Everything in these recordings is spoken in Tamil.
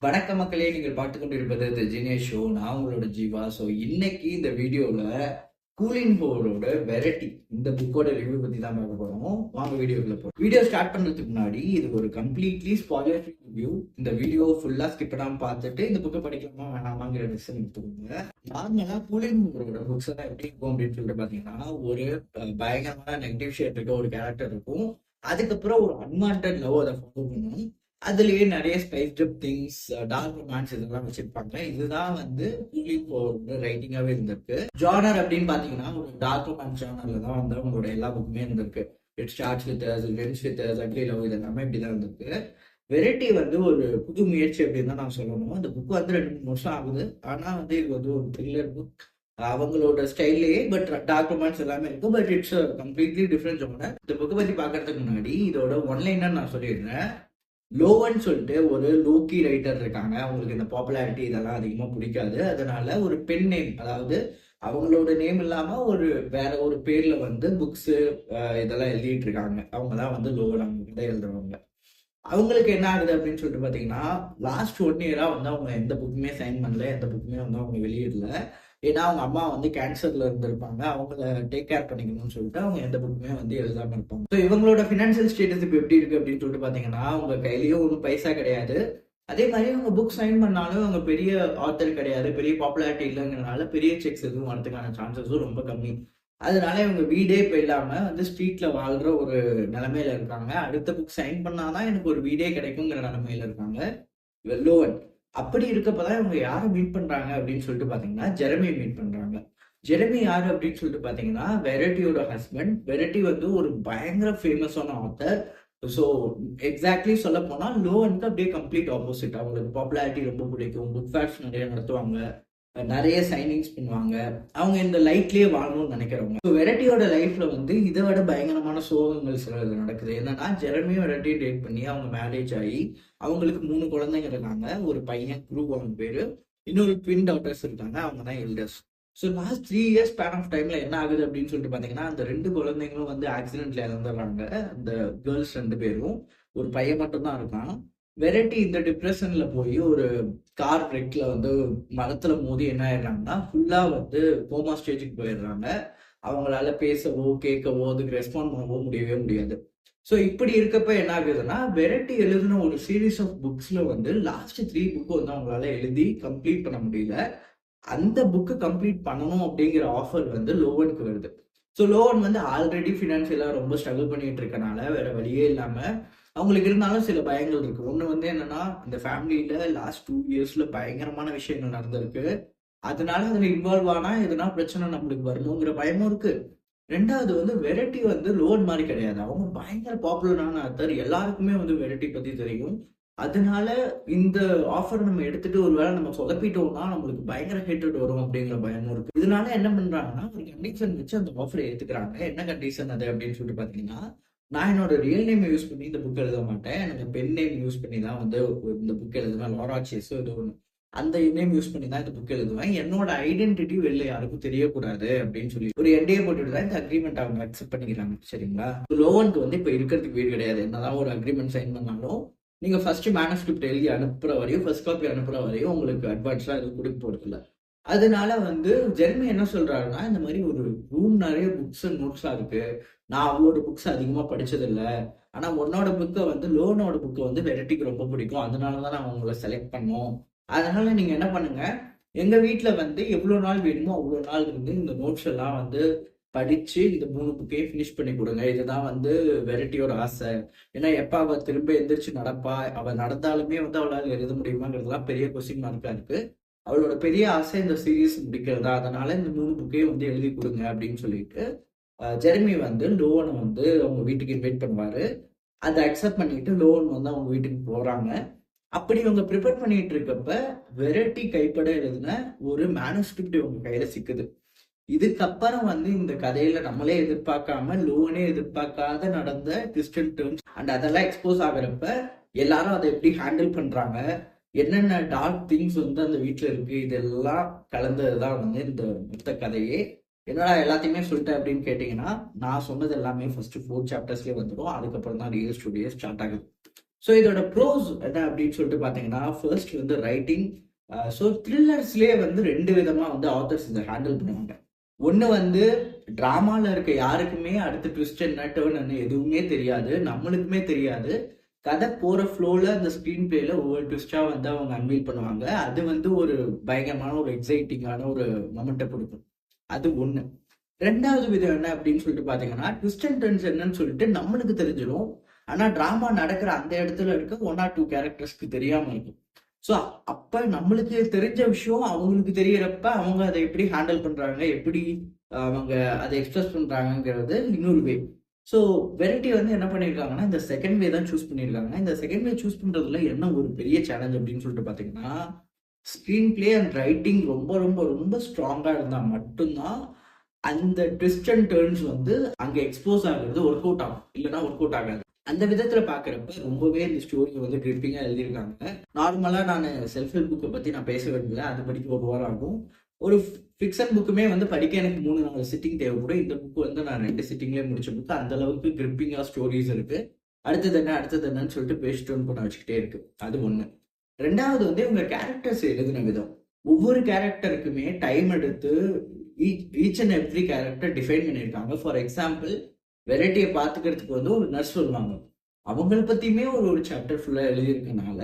வணக்க மக்களே, நீங்கள் பார்த்து கொண்டிருப்பது தி ஜீனியஸ் ஷோ. நான் உங்களோட ஜீவா. ஸோ இன்னைக்கு இந்த வீடியோவில் கூலின் போரோட வெரைட்டி இந்த புக்கோட ரிவ்யூ பற்றி தான் பார்க்க போகிறோம். வாங்க வீடியோக்குள்ள போகிறோம். வீடியோ ஸ்டார்ட் பண்ணுறதுக்கு முன்னாடி இது ஒரு கம்ப்ளீட்லி ஸ்பாய்லர் ஃப்ரீ ரிவ்யூ. இந்த வீடியோ ஃபுல்லாக ஸ்கிப் பண்ணாமல் பார்த்துட்டு இந்த புக்கை படிக்கலாமா வேணாமாங்கிற டிசிஷன் எடுத்துக்கோங்க. நார்மலாக கூலின் போரோட புக்ஸ் எல்லாம் எப்படி இருக்கும் அப்படின்னு சொல்லிட்டு பார்த்தீங்கன்னா, ஒரு பயங்கரமான நெகட்டிவ் ஷேட் இருக்க ஒரு கேரக்டர் இருக்கும். அதுக்கப்புறம் ஒரு அன்வான்ட் லவ் அதை ஃபாலோ பண்ணும். அதுலயே நிறைய ஸ்பைஸ்ட் அப் திங்ஸ், டார்க் ரொமான்ஸ் இதெல்லாம் வச்சிருப்பாங்க. இதுதான் வந்து கூலிங் போரோட ரைட்டிங்காவே இருந்திருக்கு. ஜானர் அப்படின்னு பாத்தீங்கன்னா ஒரு டார்க் ரொமான்ஸ் ஜானர்ல தான் வந்து அவங்களோட எல்லா புக்குமே இருந்திருக்கு. It starts with us, ends with us, ugly love இது எல்லாமே இப்படிதான் இருந்திருக்கு. வெரைட்டி வந்து ஒரு புது முயற்சி அப்படின்னு தான் நான் சொல்லணும். இந்த புக் வந்து 2-3 வருஷம் ஆகுது. ஆனா வந்து இது வந்து ஒரு த்ரில்லர் புக். அவங்களோட ஸ்டைல்லையே பட் டார்க் ரொமான்ஸ் எல்லாமே இருக்கும். But it's completely different genre. இந்த புக்கை பத்தி பாக்குறதுக்கு முன்னாடி இதோட ஒன்லைனர் நான் சொல்லிடுறேன். லோவன் சொல்லிட்டு ஒரு லோக்கி ரைட்டர் இருக்காங்க. அவங்களுக்கு இந்த பாப்புலாரிட்டி இதெல்லாம் அதிகமா பிடிக்காது. அதனால ஒரு பென் நேம், அதாவது அவங்களோட நேம் இல்லாம ஒரு வேற ஒரு பேர்ல வந்து புக்ஸ் இதெல்லாம் எழுதிட்டு இருக்காங்க. அவங்க தான் வந்து லோவன், அவங்க கிட்ட எழுதுறவங்க. அவங்களுக்கு என்ன ஆகுது அப்படின்னு சொல்லிட்டு பாத்தீங்கன்னா, லாஸ்ட் 1 இயரா வந்து அவங்க எந்த புக்குமே சைன் பண்ணல, எந்த புக்குமே வந்து அவங்க வெளியிடல. ஏன்னா அவங்க அம்மா வந்து கேன்சர்ல இருந்திருப்பாங்க. அவங்கள டேக் கேர் பண்ணிக்கணும்னு சொல்லிட்டு அவங்க எந்த புக்குமே வந்து எழுதாம இருப்பாங்க. ஸோ இவங்களோட ஃபினான்ஷியல் ஸ்டேட்டஸ் இப்போ எப்படி இருக்கு அப்படின்னு சொல்லிட்டு பாத்தீங்கன்னா, அவங்க கையிலயும் ஒரு பைசா கிடையாது. அதே மாதிரி அவங்க புக் சைன் பண்ணாலும் அவங்க பெரிய ஆத்தர் கிடையாது, பெரிய பாப்புலாரிட்டி இல்லைங்கிறனால பெரிய செக்ஸ் எதுவும் வரதுக்கான சான்சஸும் ரொம்ப கம்மி. அதனால இவங்க வீடே இப்போ இல்லாம வந்து ஸ்ட்ரீட்ல வாழ்ற ஒரு நிலைமையில இருக்காங்க. அடுத்த புக் சைன் பண்ணாதான் எனக்கு ஒரு வீடே கிடைக்குங்கிற நிலைமையில இருக்காங்க வெல்லோவன். அப்படி இருக்கப்பதான் இவங்க யாரை மீட் பண்றாங்க அப்படின்னு சொல்லிட்டு பாத்தீங்கன்னா, ஜெரமியை மீட் பண்றாங்க. ஜெரமி யாரு அப்படின்னு சொல்லிட்டு பாத்தீங்கன்னா, வெரைட்டியோட ஹஸ்பண்ட். வெரைட்டி வந்து ஒரு பயங்கர ஃபேமஸான ஆத்தர். ஸோ எக்ஸாக்ட்லி சொல்ல போனா லோவனுக்கு அப்படியே கம்ப்ளீட் ஆப்போசிட். அவங்களுக்கு பாப்புலாரிட்டி ரொம்ப பிடிக்கும், புக் ஃபேர்ஸ் நிறைய நடத்துவாங்க, நிறைய சைனிங்ஸ் பண்ணுவாங்க. அவங்க இந்த லைட்லயே வாழணும்னு நினைக்கிறவங்க. ஸோ வெரைட்டியோட லைஃப்ல வந்து இதை விட பயங்கரமான சோகங்கள் சில நடக்குது. என்னன்னா, ஜெரமியும் வெரைட்டியும் டேட் பண்ணி அவங்க மேரேஜ் ஆகி அவங்களுக்கு 3 குழந்தைங்க இருக்காங்க. ஒரு பையன் குரூப், அவங்க பேரு. இன்னொரு ட்வின் டாட்டர்ஸ் இருக்காங்க, அவங்க தான் elders. So last 3 years span of டைம்ல என்ன ஆகுது அப்படின்னு சொல்லிட்டு பாத்தீங்கன்னா, அந்த 2 குழந்தைங்களும் வந்து ஆக்சிடென்ட்ல இறந்துடுறாங்க. அந்த கேர்ள்ஸ் 2 பேரும். ஒரு பையன் மட்டும் தான் இருக்கான். வெரைட்டி இந்த டிப்ரெஷன்ல போய் ஒரு கார் ரெக்ல வந்து மரத்துல மோதி என்ன ஆயிடுறாங்கன்னா, ஃபுல்லா வந்து கோமா ஸ்டேஜுக்கு போயிடுறாங்க. அவங்களால பேசவோ கேட்கவோ அதுக்கு ரெஸ்பாண்ட் பண்ணவோ முடியவே முடியாது. ஸோ இப்படி இருக்கப்ப என்ன ஆகுதுன்னா, வெரைட்டி எழுதின ஒரு சீரீஸ் ஆஃப் புக்ஸ்ல வந்து லாஸ்ட் 3 புக் வந்து அவங்களால எழுதி கம்ப்ளீட் பண்ண முடியல. அந்த புக்கு கம்ப்ளீட் பண்ணணும் அப்படிங்கிற ஆஃபர் வந்து லோவனுக்கு வருது. ஸோ லோவன் வந்து ஆல்ரெடி ஃபினான்ஷியலா ரொம்ப ஸ்ட்ரகிள் பண்ணிட்டு இருக்கனால வேற வழியே இல்லாம அவங்களுக்கு இருந்தாலும் சில பயங்கள் இருக்கு. ஒண்ணு வந்து என்னன்னா, இந்த ஃபேமிலியில லாஸ்ட் 2 இயர்ஸ்ல பயங்கரமான விஷயங்கள் நடந்திருக்கு. அதனால அதுல இன்வால்வ் ஆனா எதுனா பிரச்சனை நம்மளுக்கு வரணுங்கிற பயமும் இருக்கு. 2வது வந்து வெரைட்டி வந்து லோன் மாதிரி கிடையாது. அவங்க பயங்கர பாப்புலரான ஆத்தர். எல்லாருக்குமே வந்து வெரைட்டி பத்தி தெரியும். அதனால இந்த ஆஃபர் நம்ம எடுத்துட்டு ஒருவேளை நம்ம சொதப்பிட்டோம்னா நம்மளுக்கு பயங்கர ஹேட்டட் வரும் அப்படிங்கிற பயமும் இருக்கு. இதனால என்ன பண்றாங்கன்னா, ஒரு கண்டிஷன் வச்சு அந்த ஆஃபரை ஏத்துக்கிறாங்க. என்ன கண்டிஷன் அது அப்படின்னு சொல்லிட்டு பாத்தீங்கன்னா, நான் என்னோட ரியல் நேம் யூஸ் பண்ணி இந்த புக் எழுத மாட்டேன். எனக்கு பென் நேம் யூஸ் பண்ணி தான் வந்து இந்த புக் எழுதுவேன். லாரா சேஸ் ஏதோ ஒன்று. அந்த நேம் யூஸ் பண்ணி தான் இந்த புக் எழுதுவேன். என்னோட ஐடென்டிட்டி வெளில யாருக்கும் தெரியக்கூடாது அப்படின்னு சொல்லி ஒரு என்டிஏ போட்டுட்டு தான் இந்த அக்ரிமெண்ட் அவங்க அக்செப்ட் பண்ணிக்கிறாங்க. சரிங்களா? லோவனுக்கு வந்து இப்போ இருக்கிறதுக்கு வீடு கிடையாது. என்னதான் ஒரு அக்ரிமெண்ட் சைன் பண்ணாலும் நீங்க ஃபர்ஸ்ட் மேனஸ்கிரிப்ட் எழுதி அனுப்புற வரையும், ஃபர்ஸ்ட் காப்பி அனுப்புற வரையும் உங்களுக்கு அட்வான்ஸ்லாம் எதுவும் கொடுக்க போறது இல்லை. அதனால வந்து ஜெர்மி என்ன சொல்றாருன்னா, இந்த மாதிரி ஒரு ரூம் நிறைய புக்ஸ் அண்ட் நோட்ஸா இருக்கு. நான் அவளோட புக்ஸ் அதிகமா படிச்சது இல்ல. ஆனா உன்னோட புக்கை வந்து லோனோட புக்கை வந்து வெரைட்டிக்கு ரொம்ப பிடிக்கும். அதனாலதான் நான் உங்களை செலக்ட் பண்ணோம். அதனால நீங்க என்ன பண்ணுங்க, எங்க வீட்டுல வந்து எவ்வளவு நாள் வேணுமோ அவ்வளவு நாள் இருந்து இந்த நோட்ஸ் எல்லாம் வந்து படிச்சு இந்த 3 புக்கையும் ஃபினிஷ் பண்ணி கொடுங்க. இதுதான் வந்து வெரைட்டியோட ஆசை. ஏன்னா எப்ப அவ திரும்ப எந்திரிச்சு நடப்பா, அவ நடந்தாலுமே வந்து அவளால் எழுத முடியுமாங்கிறதுலாம் பெரிய கொஸ்டின் மார்க்கா இருக்கு. அவளோட பெரிய ஆசை இந்த சீரீஸ் முடிக்கிறதா. அதனால இந்த 3 புக்கையும் வந்து எழுதி கொடுங்க அப்படின்னு சொல்லிட்டு ஜெரமி வந்து லோவனை வந்து அவங்க வீட்டுக்கு இன்வைட் பண்ணுவாரு. அதை அக்செப்ட் பண்ணிட்டு லோவன் வந்து அவங்க வீட்டுக்கு போறாங்க. அப்படி இவங்க ப்ரிப்பேர் பண்ணிட்டு இருக்கப்ப வெரைட்டி கைப்பட எழுதின ஒரு மேனுஸ்கிரிப்ட் இவங்க கையில சிக்குது. இதுக்கப்புறம் வந்து இந்த கதையில நம்மளே எதிர்பார்க்காம லோவனே எதிர்பார்க்காத நடந்த டிஸ்டன் டர்ன்ஸ் அண்ட் அதெல்லாம் எக்ஸ்போஸ் ஆகுறப்ப எல்லாரும் அதை எப்படி ஹேண்டில் பண்றாங்க, என்னென்ன டார்க் திங்ஸ் வந்து அந்த வீட்டுல இருக்கு, இதெல்லாம் கலந்ததுதான் வந்து இந்த மொத்த கதையே. என்னடா எல்லாத்தையுமே சொல்லிட்டேன் அப்படின்னு கேட்டீங்கன்னா, நான் சொன்னது எல்லாமே ஃபர்ஸ்ட் 4 சாப்டர்ஸ்லயே வந்துடும். அதுக்கப்புறம் தான் ரியல் ஸ்டுடியோ ஸ்டார்ட் ஆகுது. ஸோ இதோட ப்ரோஸ் என்ன அப்படின்னு சொல்லிட்டு பார்த்தீங்கன்னா, ஃபர்ஸ்ட் வந்து ரைட்டிங். ஸோ த்ரில்லர்ஸ்லேயே வந்து 2 விதமாக வந்து ஆத்தர்ஸ் இதை ஹேண்டில் பண்ணுவாங்க. ஒன்று வந்து ட்ராமாவில் இருக்க யாருக்குமே அடுத்த ட்விஸ்ட் என்ன டேர்ன் என்ன எதுவுமே தெரியாது, நம்மளுக்குமே தெரியாது. கதை போகிற ஃப்ளோவில் அந்த ஸ்க்ரீன் பிளேல ஒவ்வொரு ட்விஸ்டாக வந்து அவங்க அன்வீல் பண்ணுவாங்க. அது வந்து ஒரு பயங்கரமான ஒரு எக்ஸைட்டிங்கான ஒரு மொமெண்ட்டை கொடுக்கும். அது ஒன்று. 2வது விதம் என்ன அப்படின்னு சொல்லிட்டு பார்த்தீங்கன்னா, ட்விஸ்ட் அண்ட் டர்ன்ஸ் என்னன்னு சொல்லிட்டு நம்மளுக்கு தெரிஞ்சிடும். ஆனா டிராமா நடக்கிற அந்த இடத்துல இருக்க 1 or 2 கேரக்டர்ஸ்க்கு தெரியாம இருக்கும். ஸோ அப்ப நம்மளுக்கு தெரிஞ்ச விஷயம் அவங்களுக்கு தெரியறப்ப அவங்க அதை எப்படி ஹேண்டில் பண்றாங்க, எப்படி அவங்க அதை எக்ஸ்பிரஸ் பண்றாங்கங்கிறது இன்னொரு வே. ஸோ வெரைட்டி வந்து என்ன பண்ணியிருக்காங்கன்னா, இந்த செகண்ட் வே தான் சூஸ் பண்ணியிருக்காங்க. இந்த செகண்ட் வே சூஸ் பண்றதுல என்ன ஒரு பெரிய சேலஞ்ச் அப்படின்னு சொல்லிட்டு பாத்தீங்கன்னா, ஸ்கிரீன் பிளே அண்ட் ரைட்டிங் ரொம்ப ரொம்ப ரொம்ப ஸ்ட்ராங்கா இருந்தா மட்டும்தான் அந்த ட்விஸ்ட் அண்ட் டர்ன்ஸ் வந்து அங்க எக்ஸ்போஸ் ஆகுறது ஒர்க் அவுட் ஆகும், இல்லைன்னா ஒர்க் அவுட் ஆகாது. அந்த விதத்துல பாக்குறப்ப ரொம்பவே இந்த ஸ்டோரி வந்து கிரிப்பிங்கா எழுதியிருக்காங்க. நார்மலா நான் செல்ஃப் ஹெல்ப் புக்கை பத்தி நான் பேச விரும்பல, அது படிக்க 1 வாரம் ஆகும். ஒரு ஃபிக்ஷன் புக்குமே வந்து படிக்க எனக்கு 3-4 சிட்டிங் தேவைப்படும். இந்த புக் வந்து நான் 2 சிட்டிங்லேயே முடிச்ச புக்கு. அந்த அளவுக்கு கிரிப்பிங்கா ஸ்டோரிஸ் இருக்கு. அடுத்தது என்னன்னு சொல்லிட்டு பேஸ்ட் பண்ண வச்சுக்கிட்டே இருக்கு. அது ஒண்ணு. 2வது வந்து இவங்க கேரக்டர்ஸ் எழுதின விதம். ஒவ்வொரு கேரக்டருக்குமே டைம் எடுத்து each and every character define பண்ணியிருக்காங்க. ஃபார் எக்ஸாம்பிள், வெரைட்டியை பார்த்துக்கிறதுக்கு வந்து ஒரு நர்ஸ் வருவாங்க. அவங்கள பத்தியுமே ஒரு சாப்டர் ஃபுல்லா எழுதியிருக்கனால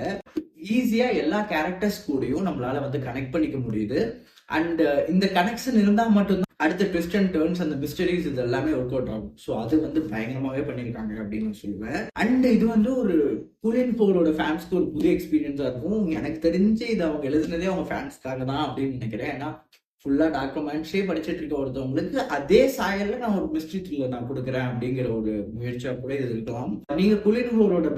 ஈஸியா எல்லா கேரக்டர்ஸ் கூடயும் நம்மளால வந்து கனெக்ட் பண்ணிக்க முடியுது. அண்ட் இந்த கனெக்ஷன் இருந்தா மட்டும்தான் அடுத்த ட்விஸ்ட் அண்ட் டர்ன்ஸ் அந்த மிஸ்டரிஸ் இது எல்லாமே ஒர்க் அவுட் ஆகும். ஸோ அது வந்து பயங்கரமாவே பண்ணியிருக்காங்க அப்படின்னு நான் சொல்லுவேன். அண்ட் இது வந்து ஒரு கூலின் ஃபோரோட ஃபேன்ஸ்க்கு ஒரு புதிய எக்ஸ்பீரியன்ஸா இருக்கும். எனக்கு தெரிஞ்சு இது அவங்க எழுதுனதே அவங்க ஃபேன்ஸ்க்காக தான் அப்படின்னு நினைக்கிறேன். ஏன்னா ஃபுல்லா டாக்குமெண்ட்ஸே படிச்சுட்டு இருக்க ஒருத்தவங்களுக்கு அதே சாயல்ல நான் ஒரு மிஸ்ட்ரி த்ரில்லர் நான் கொடுக்குறேன் அப்படிங்கிற ஒரு முயற்சியா கூட இது இருக்கலாம். நீங்க கூலின் ஃபோரோட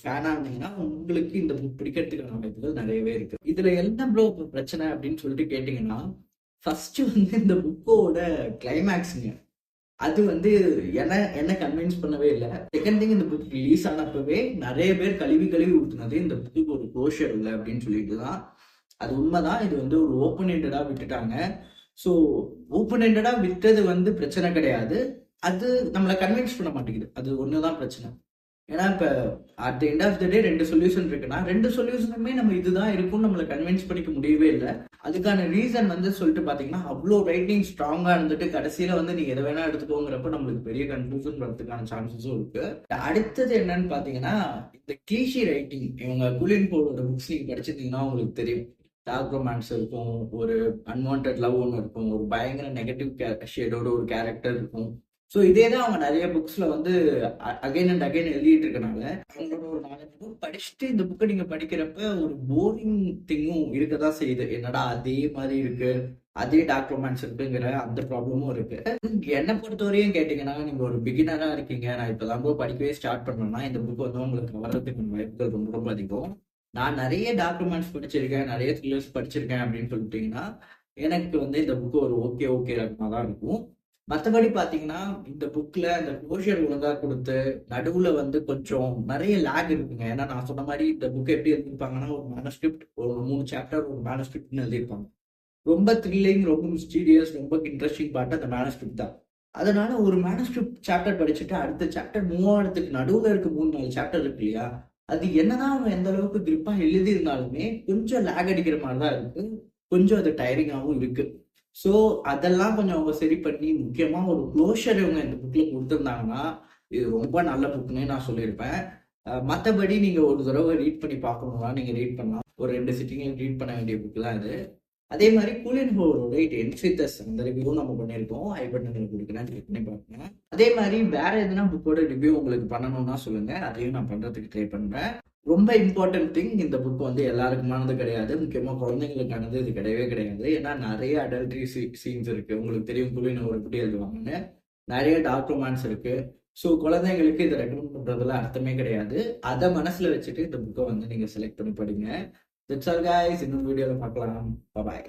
ஃபேனா இருந்தீங்கன்னா உங்களுக்கு இந்த புக் பிடிக்கிறதுக்கான வாய்ப்புகள் நிறையவே இருக்கு. இதுல என்ன ப்ரோ பிரச்சனை அப்படின்னு சொல்லிட்டு கேட்டீங்கன்னா, ஃபர்ஸ்ட் வந்து இந்த புக்கோட கிளைமேக்ஸுங்க, அது வந்து என்ன கன்வின்ஸ் பண்ணவே இல்லை. செகண்ட் திங், இந்த புக் ரிலீஸ் ஆனப்பவே நிறைய பேர் கழுவி ஊத்துனது இந்த புக்கு ஒரு க்ளோஷர் இல்லை அப்படின்னு சொல்லிட்டு தான். அது உண்மைதான். இது வந்து ஒரு ஓப்பன் எண்டடா விட்டுட்டாங்க. ஸோ ஓப்பன் எண்டடா விட்டது வந்து பிரச்சனை கிடையாது, அது நம்மளை கன்வின்ஸ் பண்ண மாட்டேங்குது. அது ஒண்ணுதான் பிரச்சனை. ஏன்னா இப்ப at the end of the day 2 solution இருக்குன்னா 2 சொல்யூஷனுமே நம்ம இதுதான் இருக்கும் நம்மளை கன்வின்ஸ் பண்ணிக்க முடியவே இல்லை. அதுக்கான ரீசன் வந்து சொல்லிட்டு பாத்தீங்கன்னா, அவ்வளோ ரைட்டிங் ஸ்ட்ராங்கா இருந்துட்டு கடைசியில வந்து நீங்க எதை வேணா எடுத்துக்கோங்கிறப்ப நம்மளுக்கு பெரிய கன்ஃபியூஷன் வரதுக்கான சான்சஸும் இருக்கு. அடுத்தது என்னன்னு பாத்தீங்கன்னா, இந்த கிளீஷி ரைட்டிங். இவங்க கூலின் ஃபோரோட புக்ஸ் நீங்க படிச்சிருந்தீங்கன்னா உங்களுக்கு தெரியும். டார்க் ரொமான்ஸ் இருக்கும், ஒரு அன்வான்ட் லவ் ஒன்று இருக்கும், ஒரு பயங்கர நெகட்டிவ் ஷேடோட ஒரு கேரக்டர் இருக்கும். ஸோ இதே தான் அவங்க நிறைய புக்ஸ்ல வந்து அகைன் அண்ட் அகைன் எழுதிட்டு இருக்கனால அவங்களோட ஒரு 4 புக் படிச்சுட்டு இந்த புக்கை நீங்க படிக்கிறப்ப ஒரு போரிங் திங்கும் இருக்கதான் செய்யுது. என்னடா அதே மாதிரி இருக்கு, அதே டார்க் ரொமான்ஸ் இருக்குங்கிற அந்த ப்ராப்ளமும் இருக்கு. என்னை பொறுத்தவரையும் கேட்டீங்கன்னா, நீங்க ஒரு பிகினரா இருக்கீங்க, நான் இப்பதான் போய் படிக்கவே ஸ்டார்ட் பண்ணேன்னா இந்த புக் வந்து உங்களுக்கு வர்றதுக்கு வாய்ப்புகள் ரொம்ப ரொம்ப அதிகம். நான் நிறைய டாக்குமெண்ட்ஸ் படிச்சிருக்கேன், நிறைய த்ரில்லர்ஸ் படிச்சிருக்கேன் அப்படின்னு சொல்லிட்டீங்கன்னா எனக்கு வந்து இந்த புக்கு ஒரு ஓகே ரகமாக தான் இருக்கும். மற்றபடி பார்த்தீங்கன்னா, இந்த புக்கில் அந்த க்ளோஷர் ஒழுங்காக கொடுத்து நடுவில் வந்து கொஞ்சம் நிறைய லேக் இருக்குங்க. ஏன்னா நான் சொன்ன மாதிரி இந்த புக் எப்படி எழுதியிருப்பாங்கன்னா, ஒரு மேனஸ்கிரிப்ட், ஒரு 3 சாப்டர் ஒரு மேனஸ்கிரிப்ட்னு எழுதியிருப்பாங்க. ரொம்ப த்ரில்லிங், ரொம்ப மிஸ்டீரியஸ், ரொம்ப இன்ட்ரெஸ்டிங் பார்ட் அந்த மேனஸ்கிரிப்ட் தான். அதனால ஒரு மேனஸ்கிரிப்ட் சாப்டர் படிச்சுட்டு அடுத்த சாப்டர் மூவ் ஆகிறதுக்கு நடுவில் இருக்க 3-4 சாப்டர் இருக்கு இல்லையா, அது என்னதான் அவங்க எந்த அளவுக்கு கிரிப்பா எழுதியிருந்தாலுமே கொஞ்சம் லேக் அடிக்கிற மாதிரி தான் இருக்கு. கொஞ்சம் அது டயரிங்காகவும் இருக்கு. ஸோ அதெல்லாம் கொஞ்சம் அவங்க சரி பண்ணி முக்கியமா ஒரு க்ளோஷர் இவங்க இந்த புக்ல கொடுத்துருந்தாங்கன்னா இது ரொம்ப நல்ல புக்னே நான் சொல்லியிருப்பேன். மற்றபடி நீங்க ஒரு தடவை ரீட் பண்ணி பார்க்கணும்னா நீங்க ரீட் பண்ணலாம். ஒரு 2 சிட்டிங்ல ரீட் பண்ண வேண்டிய புக் தான் இது. அதே மாதிரி கூலின் ஃபோரோட இட் எண்ட்ஸ் வித் அஸ் அந்த ரிவ்யூ நம்ம பண்ணியிருக்கோம். ஐ பட்டன்ல கொடுக்குறேன், செக் பண்ணி பாருங்க. அதே மாதிரி வேற எதுனா புக்கோட ரிவ்யூ உங்களுக்கு பண்ணணும்னா சொல்லுங்க, அதையும் நான் பண்றதுக்கு ட்ரை பண்றேன். ரொம்ப இம்பார்ட்டன்ட் திங், இந்த புக் வந்து எல்லாருக்குமானது கிடையாது, முக்கியமா குழந்தைங்களுக்கானது இது கிடையவே கிடையாது. ஏன்னா நிறைய அடல்ட்ரி சீன்ஸ் இருக்கு. உங்களுக்கு தெரியும் கூலின் ஃபோர் எப்படி எழுதுவாங்கன்னு. நிறைய டார்க் ரொமான்ஸ் இருக்கு. ஸோ குழந்தைங்களுக்கு இதை ரெக்கமெண்ட் பண்றதுல அர்த்தமே கிடையாது. அதை மனசுல வச்சுட்டு இந்த புக்கை வந்து நீங்க செலக்ட் பண்ணி படிங்க. That's all guys. இன்னொரு வீடியோல பார்க்கலாம். Bye bye.